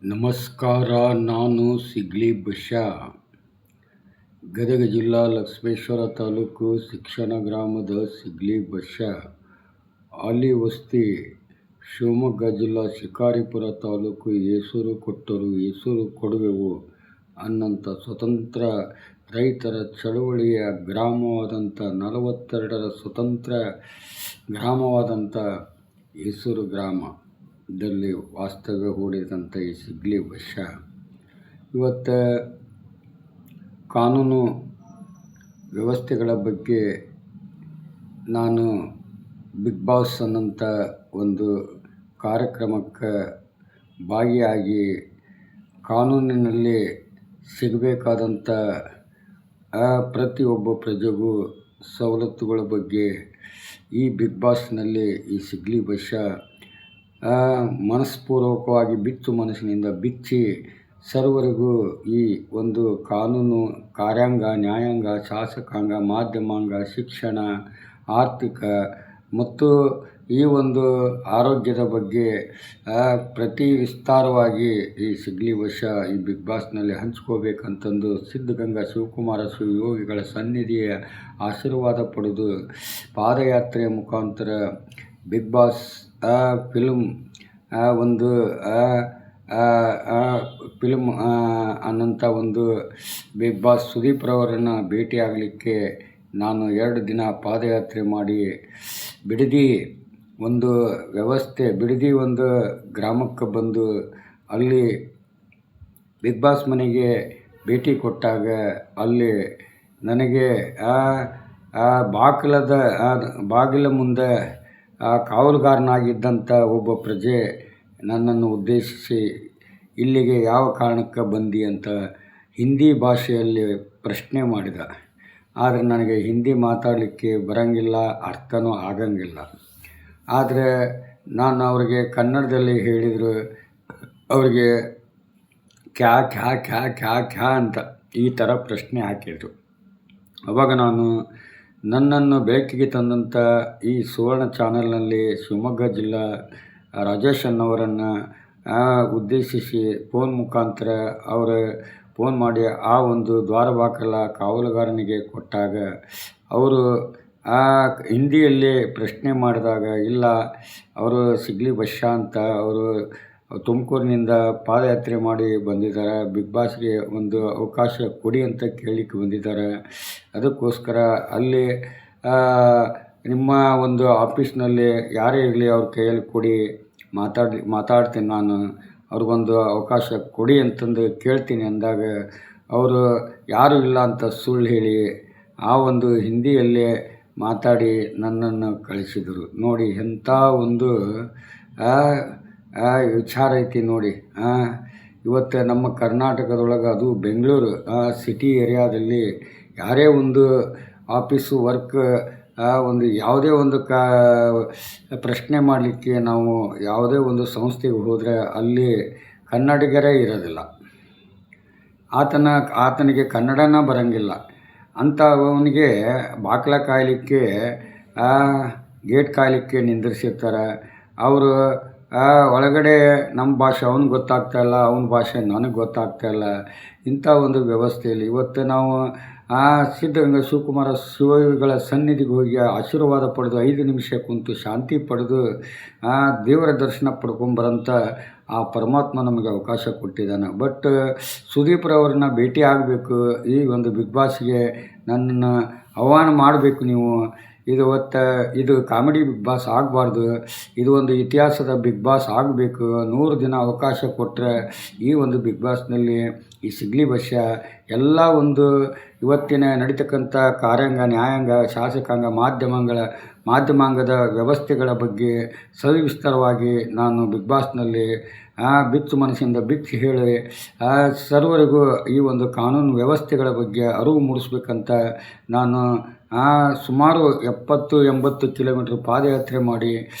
ನಮಸ್ಕಾರ. ನಾನು ಸಿಗ್ಲಿ ಬಶ್ಯಾ, ಗದಗ ಜಿಲ್ಲಾ ಲಕ್ಷ್ಮೇಶ್ವರ ತಾಲೂಕು ಶಿಕ್ಷಣ ಗ್ರಾಮದ ಸಿಗ್ಲಿ ಬಶ್ಯಾ, ಆಲಿ ವಸ್ತಿ, ಶಿವಮೊಗ್ಗ ಜಿಲ್ಲಾ ಶಿಕಾರಿಪುರ ತಾಲೂಕು. ಏಸೂರು ಕೊಟ್ಟರು ಏಸೂರು ಕೊಡುವೆವು ಅನ್ನಂಥ ಸ್ವತಂತ್ರ ರೈತರ ಚಳವಳಿಯ ಗ್ರಾಮವಾದಂಥ 42ರ ಸ್ವತಂತ್ರ ಗ್ರಾಮವಾದಂಥ ಏಸೂರು ಗ್ರಾಮದಲ್ಲಿ ವಾಸ್ತವ್ಯ ಹೂಡಿದಂಥ ಈ ಸಿಗ್ಲಿ ಬಶ್ಯಾ ಇವತ್ತು ಕಾನೂನು ವ್ಯವಸ್ಥೆಗಳ ಬಗ್ಗೆ ನಾನು ಬಿಗ್ ಬಾಸ್ ಅನ್ನೋಂಥ ಒಂದು ಕಾರ್ಯಕ್ರಮಕ್ಕೆ ಭಾಗಿಯಾಗಿ ಕಾನೂನಿನಲ್ಲಿ ಸಿಗಬೇಕಾದಂಥ ಪ್ರತಿಯೊಬ್ಬ ಪ್ರಜೆಗೂ ಸವಲತ್ತುಗಳ ಬಗ್ಗೆ ಈ ಬಿಗ್ ಬಾಸ್ನಲ್ಲಿ ಈ ಸಿಗ್ಲಿ ಬಶ್ಯಾ ಮನಸ್ಪೂರ್ವಕವಾಗಿ ಬಿಚ್ಚು ಮನಸ್ಸಿನಿಂದ ಬಿಚ್ಚಿ ಸರ್ವರಿಗೂ ಈ ಒಂದು ಕಾನೂನು, ಕಾರ್ಯಾಂಗ, ನ್ಯಾಯಾಂಗ, ಶಾಸಕಾಂಗ, ಮಾಧ್ಯಮಾಂಗ, ಶಿಕ್ಷಣ, ಆರ್ಥಿಕ ಮತ್ತು ಈ ಒಂದು ಆರೋಗ್ಯದ ಬಗ್ಗೆ ಪ್ರತಿ ವಿಸ್ತಾರವಾಗಿ ಈ ಸಿಗ್ಲಿ ಬಶ್ಯಾ ಈ ಬಿಗ್ ಬಾಸ್ನಲ್ಲಿ ಹಂಚ್ಕೋಬೇಕಂತಂದು ಸಿದ್ಧಗಂಗಾ ಶಿವಕುಮಾರ ಶಿವಯೋಗಿಗಳ ಸನ್ನಿಧಿಯ ಆಶೀರ್ವಾದ ಪಡೆದು ಪಾದಯಾತ್ರೆಯ ಮುಖಾಂತರ ಬಿಗ್ ಬಾಸ್ ಫಿಲ್ಮ್ ಒಂದು ಫಿಲ್ಮ್ ಅನ್ನೋಂಥ ಒಂದು ಬಿಗ್ ಬಾಸ್ ಸುದೀಪ್ರವರನ್ನು ಭೇಟಿಯಾಗಲಿಕ್ಕೆ ನಾನು 2 ದಿನ ಪಾದಯಾತ್ರೆ ಮಾಡಿ ಬಿಡದಿ ಒಂದು ವ್ಯವಸ್ಥೆ, ಬಿಡದಿ ಒಂದು ಗ್ರಾಮಕ್ಕೆ ಬಂದು ಅಲ್ಲಿ ಬಿಗ್ ಬಾಸ್ ಮನೆಗೆ ಭೇಟಿ ಕೊಟ್ಟಾಗ ಅಲ್ಲಿ ನನಗೆ ಬಾಗಿಲ ಮುಂದೆ ಕಾವಲುಗಾರನಾಗಿದ್ದಂಥ ಒಬ್ಬ ಪ್ರಜೆ ನನ್ನನ್ನು ಉದ್ದೇಶಿಸಿ ಇಲ್ಲಿಗೆ ಯಾವ ಕಾರಣಕ್ಕೆ ಬಂದಿ ಅಂತ ಹಿಂದಿ ಭಾಷೆಯಲ್ಲಿ ಪ್ರಶ್ನೆ ಮಾಡಿದ. ಆದರೆ ನನಗೆ ಹಿಂದಿ ಮಾತಾಡಲಿಕ್ಕೆ ಬರೋಂಗಿಲ್ಲ, ಅರ್ಥನೂ ಆಗಂಗಿಲ್ಲ. ಆದರೆ ನಾನು ಅವ್ರಿಗೆ ಕನ್ನಡದಲ್ಲಿ ಹೇಳಿದರು. ಅವ್ರಿಗೆ ಕ್ಯಾ ಕ್ಯಾ ಕ್ಯಾ ಕ್ಯಾ ಕ್ಯಾ ಅಂತ ಈ ಥರ ಪ್ರಶ್ನೆ ಹಾಕಿದರು. ಅವಾಗ ನಾನು ನನ್ನನ್ನು ಬೆಳಕಿಗೆ ತಂದಂಥ ಈ ಸುವರ್ಣ ಚಾನಲ್ನಲ್ಲಿ ಶಿವಮೊಗ್ಗ ಜಿಲ್ಲಾ ರಾಜೇಶ್ ಅನ್ನವರನ್ನು ಉದ್ದೇಶಿಸಿ ಫೋನ್ ಮುಖಾಂತರ ಅವರು ಫೋನ್ ಮಾಡಿ ಆ ಒಂದು ದ್ವಾರಬಾಕಲ ಕಾವಲುಗಾರನಿಗೆ ಕೊಟ್ಟಾಗ ಅವರು ಹಿಂದಿಯಲ್ಲಿ ಪ್ರಶ್ನೆ ಮಾಡಿದಾಗ, ಇಲ್ಲ ಅವರು ಸಿಗ್ಲಿ ಬಶ್ಯಾ ಅಂತ ಅವರು ತುಮಕೂರಿನಿಂದ ಪಾದಯಾತ್ರೆ ಮಾಡಿ ಬಂದಿದ್ದಾರೆ, ಬಿಗ್ ಬಾಸ್ಗೆ ಒಂದು ಅವಕಾಶ ಕೊಡಿ ಅಂತ ಕೇಳಲಿಕ್ಕೆ ಬಂದಿದ್ದಾರೆ. ಅದಕ್ಕೋಸ್ಕರ ಅಲ್ಲಿ ನಿಮ್ಮ ಒಂದು ಆಫೀಸ್ನಲ್ಲಿ ಯಾರೇ ಇರಲಿ ಅವ್ರ ಕೈಯಲ್ಲಿ ಕೊಡಿ, ಮಾತಾಡ್ತೀನಿ, ನಾನು ಅವ್ರಿಗೊಂದು ಅವಕಾಶ ಕೊಡಿ ಅಂತಂದು ಕೇಳ್ತೀನಿ ಅಂದಾಗ ಅವರು ಯಾರೂ ಇಲ್ಲ ಅಂತ ಸುಳ್ಳು ಹೇಳಿ ಆ ಒಂದು ಹಿಂದಿಯಲ್ಲೇ ಮಾತಾಡಿ ನನ್ನನ್ನು ಕಳಿಸಿದರು. ನೋಡಿ ಎಂಥ ಒಂದು ವಿಚಾರ ಐತಿ ನೋಡಿ. ಇವತ್ತು ನಮ್ಮ ಕರ್ನಾಟಕದೊಳಗೆ, ಅದು ಬೆಂಗಳೂರು ಸಿಟಿ ಏರಿಯಾದಲ್ಲಿ ಯಾರೇ ಒಂದು ಆಫೀಸು ವರ್ಕ್ ಒಂದು ಯಾವುದೇ ಒಂದು ಪ್ರಶ್ನೆ ಮಾಡಲಿಕ್ಕೆ ನಾವು ಯಾವುದೇ ಒಂದು ಸಂಸ್ಥೆಗೆ ಹೋದರೆ ಅಲ್ಲಿ ಕನ್ನಡಿಗರೇ ಇರೋದಿಲ್ಲ. ಆತನಿಗೆ ಕನ್ನಡನ ಬರೋಂಗಿಲ್ಲ. ಅಂಥವನಿಗೆ ಬಾಗಿಲ ಕಾಯಲಿಕ್ಕೆ ಗೇಟ್ ಕಾಯಲಿಕ್ಕೆ ನಿಂದಿರ್ಸಿರ್ತಾರೆ. ಅವರು ಒಳಗಡೆ ನಮ್ಮ ಭಾಷೆ ಅವ್ನಿಗೆ ಗೊತ್ತಾಗ್ತಾಯಿಲ್ಲ, ಅವನ ಭಾಷೆ ನನಗೆ ಗೊತ್ತಾಗ್ತಾಯಿಲ್ಲ. ಇಂಥ ಒಂದು ವ್ಯವಸ್ಥೆಯಲ್ಲಿ ಇವತ್ತು ನಾವು ಸಿದ್ಧಗಂಗಾ ಶಿವಕುಮಾರ ಶಿವಯೋಗಿಗಳ ಸನ್ನಿಧಿಗೆ ಹೋಗಿ ಆಶೀರ್ವಾದ ಪಡೆದು 5 ನಿಮಿಷ ಕುಂತು ಶಾಂತಿ ಪಡೆದು ದೇವರ ದರ್ಶನ ಪಡ್ಕೊಂಬರಂಥ ಆ ಪರಮಾತ್ಮ ನಮಗೆ ಅವಕಾಶ ಕೊಟ್ಟಿದ್ದಾನೆ. ಬಟ್ ಸುದೀಪ್ರವ್ರನ್ನ ಭೇಟಿ ಆಗಬೇಕು, ಈ ಒಂದು ಬಿಗ್ ಬಾಸ್ಗೆ ನನ್ನನ್ನು ಆಹ್ವಾನ ಮಾಡಬೇಕು ನೀವು. ಇದು ಕಾಮಿಡಿ ಬಿಗ್ ಬಾಸ್ ಆಗಬಾರ್ದು, ಇದು ಒಂದು ಇತಿಹಾಸದ ಬಿಗ್ ಬಾಸ್ ಆಗಬೇಕು. 100 ದಿನ ಅವಕಾಶ ಕೊಟ್ಟರೆ ಈ ಒಂದು ಬಿಗ್ ಬಾಸ್ನಲ್ಲಿ ಈ ಸಿಗ್ಲಿ ಬಶ್ಯಾ ಎಲ್ಲ ಒಂದು ಇವತ್ತಿನ ನಡೀತಕ್ಕಂಥ ಕಾರ್ಯಾಂಗ, ನ್ಯಾಯಾಂಗ, ಶಾಸಕಾಂಗ, ಮಾಧ್ಯಮಾಂಗದ ವ್ಯವಸ್ಥೆಗಳ ಬಗ್ಗೆ ಸವಿಸ್ತಾರವಾಗಿ ನಾನು ಬಿಗ್ ಬಾಸ್ನಲ್ಲಿ ಬಿಚ್ಚು ಮನಸ್ಸಿಂದ ಬಿಚ್ಚಿ ಹೇಳಿ ಸರ್ವರಿಗೂ ಈ ಒಂದು ಕಾನೂನು ವ್ಯವಸ್ಥೆಗಳ ಬಗ್ಗೆ ಅರಿವು ಮೂಡಿಸ್ಬೇಕಂತ ನಾನು ಸುಮಾರು 70-80 ಕಿಲೋಮೀಟ್ರ್ ಪಾದಯಾತ್ರೆ ಮಾಡಿ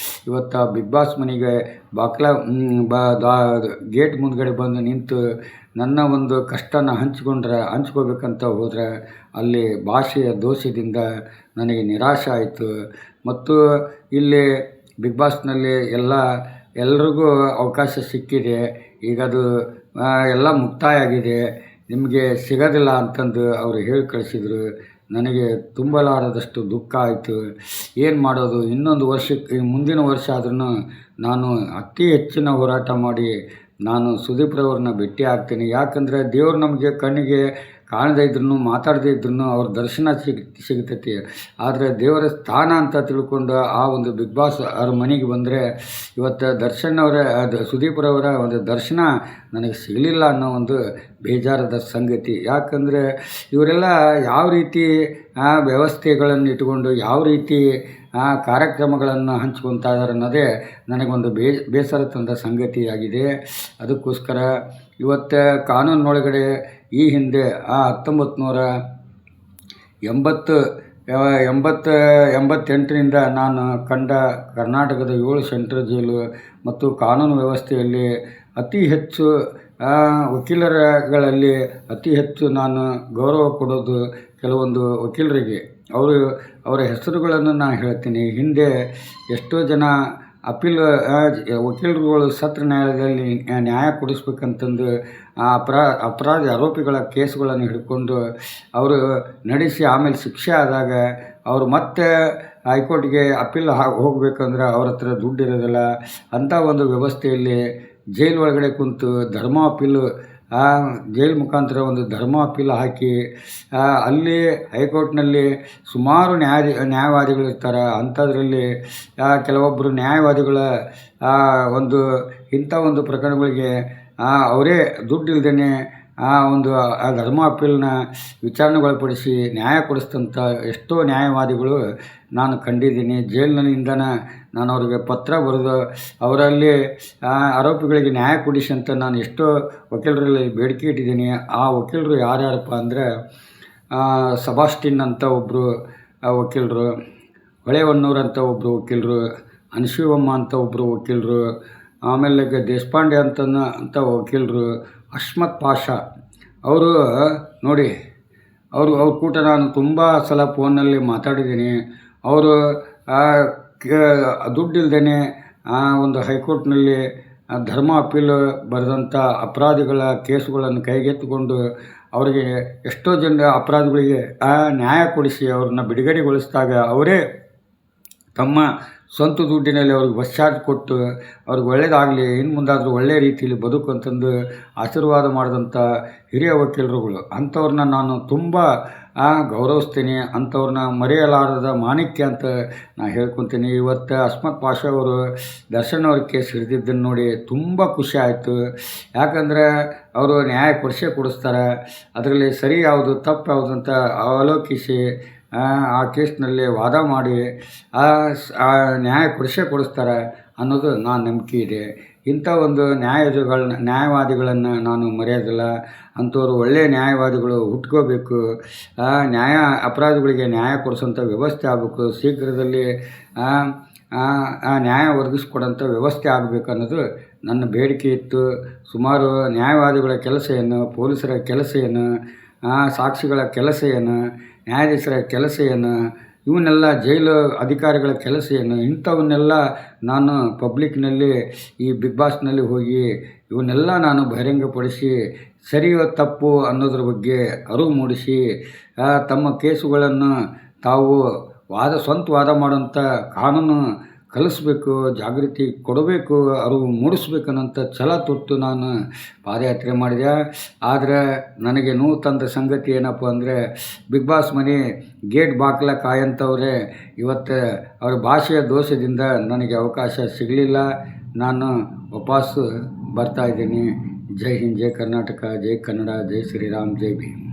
ಇವತ್ತು ಬಿಗ್ ಬಾಸ್ ಮನೆಗೆ ಗೇಟ್ ಮುಂದ್ಗಡೆ ಬಂದು ನಿಂತು ನನ್ನ ಒಂದು ಕಷ್ಟನ ಹಂಚ್ಕೋಬೇಕಂತ ಹೋದರೆ ಅಲ್ಲಿ ಭಾಷೆಯ ದೋಷದಿಂದ ನನಗೆ ನಿರಾಶೆ ಆಯಿತು. ಮತ್ತು ಇಲ್ಲಿ ಬಿಗ್ ಬಾಸ್ನಲ್ಲಿ ಎಲ್ಲ ಎಲ್ರಿಗೂ ಅವಕಾಶ ಸಿಕ್ಕಿದೆ. ಈಗ ಅದು ಎಲ್ಲ ಮುಕ್ತಾಯ ಆಗಿದೆ, ನಿಮಗೆ ಸಿಗೋದಿಲ್ಲ ಅಂತಂದು ಅವರು ಹೇಳಿ ಕಳಿಸಿದರು. ನನಗೆ ತುಂಬಲಾರದಷ್ಟು ದುಃಖ ಆಯಿತು. ಏನು ಮಾಡೋದು, ಇನ್ನೊಂದು ವರ್ಷಕ್ಕೆ ಮುಂದಿನ ವರ್ಷ ಆದ್ರೂ ನಾನು ಅತಿ ಹೆಚ್ಚಿನ ಹೋರಾಟ ಮಾಡಿ ನಾನು ಸುದೀಪ್ರವ್ರನ್ನ ಭೇಟಿ ಆಗ್ತೀನಿ. ಯಾಕಂದರೆ ದೇವ್ರು ನಮಗೆ ಕಣ್ಣಿಗೆ ಕಾಣದೇ ಇದ್ರೂ ಮಾತಾಡದೇ ಇದ್ರೂ ಅವ್ರ ದರ್ಶನ ಸಿಗ್ತೈತಿ. ಆದರೆ ದೇವರ ಸ್ಥಾನ ಅಂತ ತಿಳ್ಕೊಂಡು ಆ ಒಂದು ಬಿಗ್ ಬಾಸ್ ಅವ್ರ ಮನೆಗೆ ಬಂದರೆ ಇವತ್ತು ದರ್ಶನ್ ಅವರ ಸುದೀಪ್ರವರ ಒಂದು ದರ್ಶನ ನನಗೆ ಸಿಗಲಿಲ್ಲ ಅನ್ನೋ ಒಂದು ಬೇಜಾರದ ಸಂಗತಿ. ಯಾಕಂದರೆ ಇವರೆಲ್ಲ ಯಾವ ರೀತಿ ವ್ಯವಸ್ಥೆಗಳನ್ನು ಇಟ್ಕೊಂಡು ಯಾವ ರೀತಿ ಕಾರ್ಯಕ್ರಮಗಳನ್ನು ಹಂಚ್ಕೊತಾ ಇದ್ದಾರೆ ಅನ್ನೋದೇ ನನಗೊಂದು ಬೇಸರ ತಂದ ಸಂಗತಿಯಾಗಿದೆ. ಅದಕ್ಕೋಸ್ಕರ ಇವತ್ತು ಕಾನೂನೊಳಗಡೆ ಈ ಹಿಂದೆ 1988ರಿಂದ ನಾನು ಕಂಡ ಕರ್ನಾಟಕದ 7 ಸೆಂಟ್ರಲ್ ಜೈಲು ಮತ್ತು ಕಾನೂನು ವ್ಯವಸ್ಥೆಯಲ್ಲಿ ಅತಿ ಹೆಚ್ಚು ವಕೀಲರುಗಳಲ್ಲಿ ಅತಿ ಹೆಚ್ಚು ನಾನು ಗೌರವ ಕೊಡೋದು ಕೆಲವೊಂದು ವಕೀಲರಿಗೆ. ಅವರ ಹೆಸರುಗಳನ್ನು ನಾನು ಹೇಳ್ತೀನಿ. ಹಿಂದೆ ಎಷ್ಟೋ ಜನ ವಕೀಲರುಗಳು ಸತ್ರ ನ್ಯಾಯಾಲಯದಲ್ಲಿ ನ್ಯಾಯ ಕೊಡಿಸ್ಬೇಕಂತಂದು ಅಪರಾಧಿ ಆರೋಪಿಗಳ ಕೇಸುಗಳನ್ನು ಹಿಡ್ಕೊಂಡು ಅವರು ನಡೆಸಿ ಆಮೇಲೆ ಶಿಕ್ಷೆ ಆದಾಗ ಅವರು ಮತ್ತೆ ಹೈಕೋರ್ಟ್ಗೆ ಅಪೀಲ್ ಹೋಗಬೇಕಂದ್ರೆ ಅವ್ರ ಹತ್ರ ದುಡ್ಡು ಇರೋದಿಲ್ಲ. ಅಂಥ ಒಂದು ವ್ಯವಸ್ಥೆಯಲ್ಲಿ ಜೈಲು ಒಳಗಡೆ ಕುಂತು ಧರ್ಮ ಅಪೀಲು ಜೈಲು ಮುಖಾಂತರ ಒಂದು ಧರ್ಮ ಅಪೀಲ್ ಹಾಕಿ ಅಲ್ಲಿ ಹೈಕೋರ್ಟ್ನಲ್ಲಿ ಸುಮಾರು ನ್ಯಾಯವಾದಿಗಳಿರ್ತಾರೆ. ಅಂಥದ್ರಲ್ಲಿ ಕೆಲವೊಬ್ಬರು ನ್ಯಾಯವಾದಿಗಳ ಇಂಥ ಒಂದು ಪ್ರಕರಣಗಳಿಗೆ ಅವರೇ ದುಡ್ಡು ಇಲ್ದೇ ಒಂದು ಧರ್ಮ ಅಪೀಲ್ನ ವಿಚಾರಣೆಗೊಳಪಡಿಸಿ ನ್ಯಾಯ ಕೊಡಿಸ್ತಂಥ ಎಷ್ಟೋ ನ್ಯಾಯವಾದಿಗಳು ನಾನು ಕಂಡಿದ್ದೀನಿ. ಜೈಲಿನಿಂದನೇ ನಾನು ಅವ್ರಿಗೆ ಪತ್ರ ಬರೆದು ಅವರಲ್ಲಿ ಆರೋಪಿಗಳಿಗೆ ನ್ಯಾಯ ಕೊಡಿಸಿ ಅಂತ ನಾನು ಎಷ್ಟೋ ವಕೀಲರಲ್ಲಿ ಬೇಡಿಕೆ ಇಟ್ಟಿದ್ದೀನಿ. ಆ ವಕೀಲರು ಯಾರ್ಯಾರಪ್ಪ ಅಂದರೆ ಸಬಾಸ್ಟಿನ್ ಅಂತ ಒಬ್ಬರು ವಕೀಲರು, ಹೊಳೆಹೊನ್ನೂರು ಅಂತ ಒಬ್ಬರು ವಕೀಲರು, ಅನಸೂಯಮ್ಮ ಅಂತ ಒಬ್ಬರು ವಕೀಲರು, ಆಮೇಲೆ ದೇಶಪಾಂಡೆ ಅಂತ ವಕೀಲರು, ಅಹ್ಮದ್ ಪಾಷಾ ಅವರು ನೋಡಿ. ಅವ್ರ ಕೂಟ ನಾನು ತುಂಬ ಸಲ ಫೋನ್ನಲ್ಲಿ ಮಾತಾಡಿದ್ದೀನಿ. ಅವರು ದುಡ್ಡಿಲ್ದೇ ಒಂದು ಹೈಕೋರ್ಟ್ನಲ್ಲಿ ಧರ್ಮ ಅಪೀಲ್ ಬರೆದಂಥ ಅಪರಾಧಿಗಳ ಕೇಸುಗಳನ್ನು ಕೈಗೆತ್ತಿಕೊಂಡು ಅವರಿಗೆ ಎಷ್ಟೋ ಜನ ಅಪರಾಧಿಗಳಿಗೆ ನ್ಯಾಯ ಕೊಡಿಸಿ ಅವ್ರನ್ನ ಬಿಡುಗಡೆಗೊಳಿಸಿದಾಗ ಅವರೇ ತಮ್ಮ ಸ್ವಂತ ದುಡ್ಡಿನಲ್ಲಿ ಅವ್ರಿಗೆ ಬಸ್ ಚಾರ್ಜ್ ಕೊಟ್ಟು ಅವ್ರಿಗೆ ಒಳ್ಳೆಯದಾಗಲಿ, ಇನ್ನು ಮುಂದಾದರೂ ಒಳ್ಳೆಯ ರೀತಿಯಲ್ಲಿ ಬದುಕು ಅಂತಂದು ಆಶೀರ್ವಾದ ಮಾಡಿದಂಥ ಹಿರಿಯ ವಕೀಲರುಗಳು. ಅಂಥವ್ರನ್ನ ನಾನು ತುಂಬ ಗೌರವಿಸ್ತೀನಿ. ಅಂಥವ್ರನ್ನ ಮರೆಯಲಾರದ ಮಾಣಿಕ್ಯ ಅಂತ ನಾನು ಹೇಳ್ಕೊತೀನಿ. ಇವತ್ತು ಅಹ್ಮದ್ ಪಾಷಾ ಅವರು ದರ್ಶನ್ ಅವ್ರ ಕೇಸ್ ಹಿಡಿದಿದ್ದನ್ನು ನೋಡಿ ತುಂಬ ಖುಷಿ ಆಯಿತು. ಯಾಕಂದರೆ ಅವರು ನ್ಯಾಯ ಕೊಡಿಸ್ತಾರೆ. ಅದರಲ್ಲಿ ಸರಿ ಯಾವುದು ತಪ್ಪು ಯಾವುದು ಅಂತ ಅವಲೋಕಿಸಿ ಆ ಕೇಸ್ನಲ್ಲಿ ವಾದ ಮಾಡಿ ನ್ಯಾಯ ಕೊಡಿಸ್ತಾರೆ ಅನ್ನೋದು ನಾನು ನಂಬಿಕೆ ಇದೆ. ಇಂಥ ಒಂದು ನ್ಯಾಯವಾದಿಗಳನ್ನು ನಾನು ಮರೆಯೋದಿಲ್ಲ. ಅಂಥವ್ರು ಒಳ್ಳೆಯ ನ್ಯಾಯವಾದಿಗಳು ಹುಟ್ಕೋಬೇಕು. ಅಪರಾಧಿಗಳಿಗೆ ನ್ಯಾಯ ಕೊಡಿಸೋಂಥ ವ್ಯವಸ್ಥೆ ಆಗಬೇಕು. ಶೀಘ್ರದಲ್ಲಿ ನ್ಯಾಯ ಒದಗಿಸ್ಕೊಡೋಂಥ ವ್ಯವಸ್ಥೆ ಆಗಬೇಕು ಅನ್ನೋದು ನನ್ನ ಬೇಡಿಕೆ ಇತ್ತು. ಸುಮಾರು ನ್ಯಾಯವಾದಿಗಳ ಕೆಲಸ ಏನು, ಪೊಲೀಸರ ಕೆಲಸ ಏನು, ಸಾಕ್ಷಿಗಳ ಕೆಲಸ ಏನು, ನ್ಯಾಯಾಧೀಶರ ಕೆಲಸ ಏನು, ಇವನ್ನೆಲ್ಲ ಜೈಲು ಅಧಿಕಾರಿಗಳ ಕೆಲಸ ಏನು, ಇಂಥವನ್ನೆಲ್ಲ ನಾನು ಪಬ್ಲಿಕ್ನಲ್ಲಿ ಈ ಬಿಗ್ ಬಾಸ್ನಲ್ಲಿ ಹೋಗಿ ಇವನ್ನೆಲ್ಲ ನಾನು ಬಹಿರಂಗಪಡಿಸಿ ಸರಿಯೋ ತಪ್ಪು ಅನ್ನೋದ್ರ ಬಗ್ಗೆ ಅರಿವು ಮೂಡಿಸಿ ತಮ್ಮ ಕೇಸುಗಳನ್ನು ತಾವು ಸ್ವಂತ ವಾದ ಮಾಡೋಂಥ ಕಾನೂನು ಕಲಿಸ್ಬೇಕು, ಜಾಗೃತಿ ಕೊಡಬೇಕು, ಅರಿವು ಮೂಡಿಸ್ಬೇಕನ್ನೋಂಥ ಛಲ ತೊಟ್ಟು ನಾನು ಪಾದಯಾತ್ರೆ ಮಾಡಿದೆ. ಆದರೆ ನನಗೆ ನೋವು ತಂದ ಸಂಗತಿ ಏನಪ್ಪ ಅಂದರೆ ಬಿಗ್ ಬಾಸ್ ಮನೆ ಗೇಟ್ ಬಾಗಿಲ ಕಾಯಂಥವ್ರೆ ಇವತ್ತು ಅವ್ರ ಭಾಷೆಯ ದೋಷದಿಂದ ನನಗೆ ಅವಕಾಶ ಸಿಗಲಿಲ್ಲ. ನಾನು ವಾಪಸ್ಸು ಬರ್ತಾಯಿದ್ದೀನಿ. ಜೈ ಹಿಂದ್, ಜೈ ಕರ್ನಾಟಕ, ಜೈ ಕನ್ನಡ, ಜೈ ಶ್ರೀರಾಮ್, ಜೈ ಭೀಮ್.